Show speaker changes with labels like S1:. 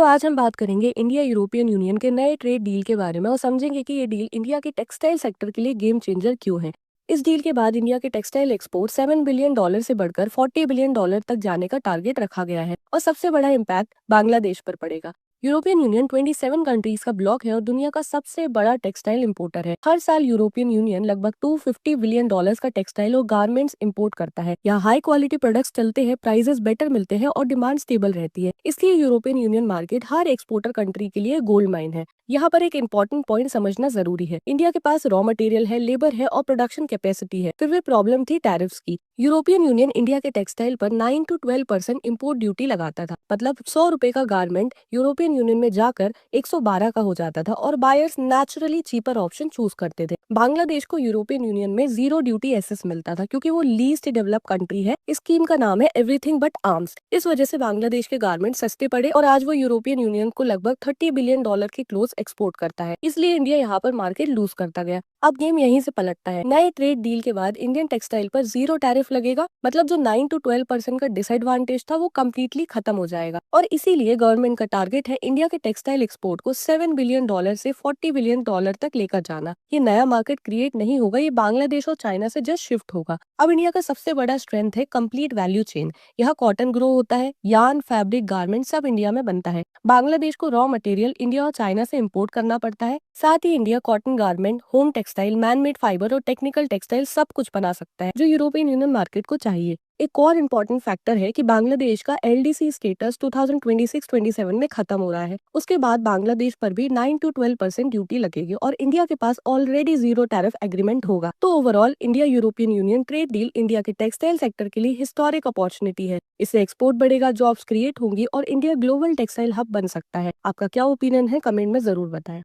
S1: आज हम बात करेंगे इंडिया यूरोपियन यूनियन के नए ट्रेड डील के बारे में और समझेंगे कि ये डील इंडिया के टेक्सटाइल सेक्टर के लिए गेम चेंजर क्यों है। इस डील के बाद इंडिया के टेक्सटाइल एक्सपोर्ट $7 बिलियन से बढ़कर $40 बिलियन तक जाने का टारगेट रखा गया है और सबसे बड़ा इम्पैक्ट बांग्लादेश पर पड़ेगा। यूरोपियन यूनियन 27 कंट्रीज का ब्लॉक है और दुनिया का सबसे बड़ा टेक्सटाइल इंपोर्टर है। हर साल यूरोपियन यूनियन लगभग $250 बिलियन का टेक्सटाइल और गारमेंट्स इंपोर्ट करता है। यहाँ हाई क्वालिटी प्रोडक्ट्स चलते हैं, प्राइसेस बेटर मिलते हैं और डिमांड स्टेबल रहती है। इसलिए यूरोपियन यूनियन मार्केट हर एक्सपोर्टर कंट्री के लिए गोल्ड माइन है। यहाँ पर एक इम्पोर्टेंट पॉइंट समझना जरूरी है। इंडिया के पास रॉ मटेरियल है, लेबर है और प्रोडक्शन कैपेसिटी है। फिर भी प्रॉब्लम थी टैरिफ्स की। यूरोपियन यूनियन इंडिया के टेक्सटाइल पर 9 to 12% इम्पोर्ट ड्यूटी लगाता था। मतलब ₹100 का गारमेंट यूरोपियन यूनियन में जाकर 112 का हो जाता था और buyers naturally cheaper option choose करते थे। बांग्लादेश को यूरोपियन यूनियन में जीरो ड्यूटी एसेस मिलता था क्योंकि वो लीस्ट डेवलप कंट्री है। इस स्कीम का नाम है एवरीथिंग बट आर्म्स। इस वजह से बांग्लादेश के गारमेंट सस्ते पड़े और आज वो यूरोपियन यूनियन को लगभग $30 बिलियन के क्लोज एक्सपोर्ट करता है। इसलिए इंडिया यहाँ पर मार्केट लूज करता गया। अब गेम यहीं से पलटता है। नए ट्रेड डील के बाद इंडियन टेक्सटाइल पर जीरो टैरिफ लगेगा। मतलब जो 9 to 12% का डिसएडवांटेज था वो कम्प्लीटली खत्म हो जाएगा और इसीलिए गवर्नमेंट का टारगेट है इंडिया के टेक्सटाइल एक्सपोर्ट को $7 बिलियन से $40 बिलियन तक लेकर जाना। ये नया मार्केट क्रिएट नहीं होगा, ये बांग्लादेश और चाइना से जस्ट शिफ्ट होगा। अब इंडिया का सबसे बड़ा स्ट्रेंथ है कंप्लीट वैल्यू चेन। यहाँ कॉटन ग्रो होता है, यार्न, फैब्रिक, गारमेंट सब इंडिया में बनता है। बांग्लादेश को रॉ मटेरियल इंडिया और चाइना से इम्पोर्ट करना पड़ता है। साथ ही India cotton, garment, home textile, manmade fibre और टेक्निकल टेक्सटाइल सब कुछ बना सकता है जो यूरोपियन यूनियन मार्केट को चाहिए। एक और इम्पोर्टेंट फैक्टर है कि बांग्लादेश का एलडीसी स्टेटस 2026-27 में खत्म हो रहा है। उसके बाद बांग्लादेश पर भी 9 to 12% ड्यूटी लगेगी और इंडिया के पास ऑलरेडी जीरो टैरिफ एग्रीमेंट होगा। तो overall India European union trade deal India के टेक्सटाइल सेक्टर के लिए हिस्टोरिक अपॉर्चुनिटी है। इससे एक्सपोर्ट बढ़ेगा, जॉब्स क्रिएट होंगी और इंडिया ग्लोबल टेक्सटाइल हब बन सकता है। आपका क्या ओपिनियन है, कमेंट में जरूर बताएं।